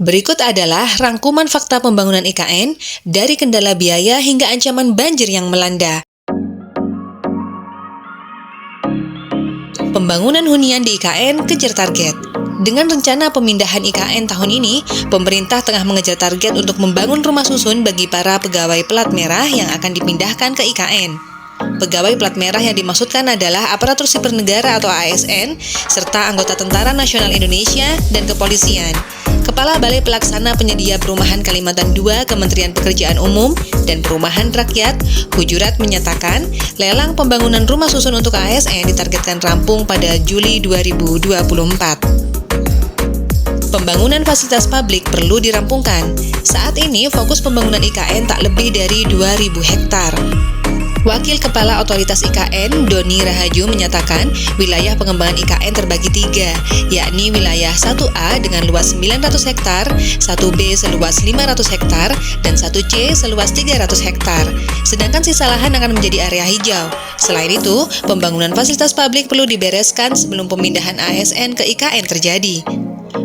Berikut adalah rangkuman fakta pembangunan IKN dari kendala biaya hingga ancaman banjir yang melanda. Pembangunan hunian di IKN kejar target. Dengan rencana pemindahan IKN tahun ini, pemerintah tengah mengejar target untuk membangun rumah susun bagi para pegawai plat merah yang akan dipindahkan ke IKN. Pegawai plat merah yang dimaksudkan adalah aparatur sipil negara atau ASN, serta anggota Tentara Nasional Indonesia dan Kepolisian. Kepala Balai Pelaksana Penyedia Perumahan Kalimantan II Kementerian Pekerjaan Umum dan Perumahan Rakyat, Hujurat menyatakan, lelang pembangunan rumah susun untuk ASN ditargetkan rampung pada Juli 2024. Pembangunan fasilitas publik perlu dirampungkan. Saat ini fokus pembangunan IKN tak lebih dari 2.000 hektar. Wakil Kepala Otoritas IKN, Doni Rahaju, menyatakan wilayah pengembangan IKN terbagi 3, yakni wilayah 1A dengan luas 900 hektar, 1B seluas 500 hektar, dan 1C seluas 300 hektar. Sedangkan sisa lahan akan menjadi area hijau. Selain itu, pembangunan fasilitas publik perlu dibereskan sebelum pemindahan ASN ke IKN terjadi.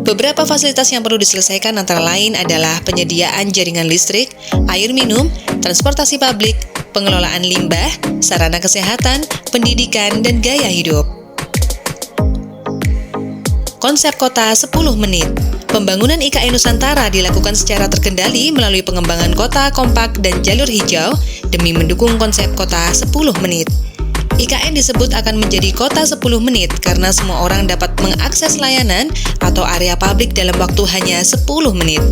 Beberapa fasilitas yang perlu diselesaikan antara lain adalah penyediaan jaringan listrik, air minum, transportasi publik, pengelolaan limbah, sarana kesehatan, pendidikan, dan gaya hidup. Konsep kota 10 menit. Pembangunan IKN Nusantara dilakukan secara terkendali melalui pengembangan kota kompak dan jalur hijau demi mendukung konsep kota 10 menit. IKN disebut akan menjadi kota 10 menit karena semua orang dapat mengakses layanan atau area publik dalam waktu hanya 10 menit.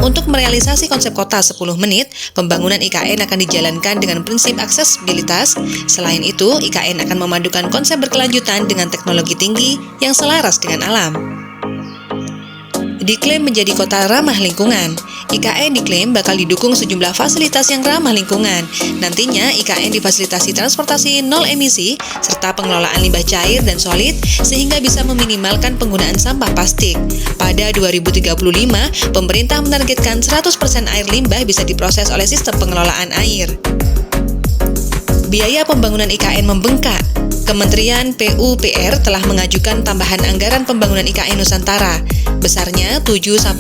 Untuk merealisasi konsep kota 10 menit, pembangunan IKN akan dijalankan dengan prinsip aksesibilitas. Selain itu, IKN akan memadukan konsep berkelanjutan dengan teknologi tinggi yang selaras dengan alam. Diklaim menjadi kota ramah lingkungan. IKN diklaim bakal didukung sejumlah fasilitas yang ramah lingkungan. Nantinya, IKN difasilitasi transportasi nol emisi, serta pengelolaan limbah cair dan solid, sehingga bisa meminimalkan penggunaan sampah plastik. Pada 2035, pemerintah menargetkan 100% air limbah bisa diproses oleh sistem pengelolaan air. Biaya pembangunan IKN membengkak. Kementerian PUPR telah mengajukan tambahan anggaran pembangunan IKN Nusantara, besarnya 7-8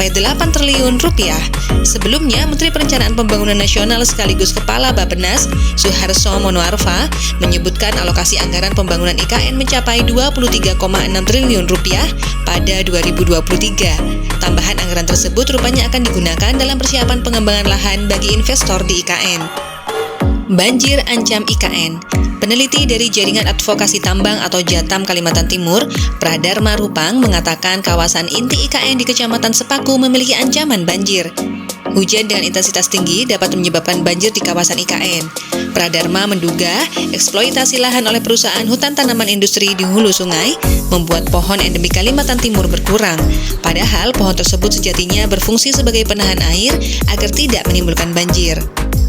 triliun rupiah. Sebelumnya, Menteri Perencanaan Pembangunan Nasional sekaligus Kepala Bappenas, Suharso Monoarfa, menyebutkan alokasi anggaran pembangunan IKN mencapai 23,6 triliun rupiah pada 2023. Tambahan anggaran tersebut rupanya akan digunakan dalam persiapan pengembangan lahan bagi investor di IKN. Banjir ancam IKN. Peneliti dari Jaringan Advokasi Tambang atau Jatam Kalimantan Timur, Pradharma Rupang, mengatakan kawasan inti IKN di Kecamatan Sepaku memiliki ancaman banjir. Hujan dengan intensitas tinggi dapat menyebabkan banjir di kawasan IKN. Pradharma menduga eksploitasi lahan oleh perusahaan hutan tanaman industri di hulu sungai membuat pohon endemik Kalimantan Timur berkurang. Padahal pohon tersebut sejatinya berfungsi sebagai penahan air agar tidak menimbulkan banjir.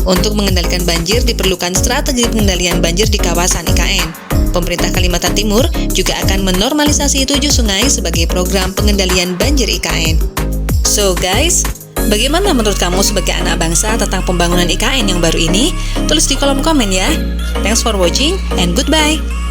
Untuk mengendalikan banjir diperlukan strategi pengendalian banjir di kawasan IKN. Pemerintah Kalimantan Timur juga akan menormalisasi 7 sungai sebagai program pengendalian banjir IKN. So guys, bagaimana menurut kamu sebagai anak bangsa tentang pembangunan IKN yang baru ini? Tulis di kolom komen ya. Thanks for watching and goodbye.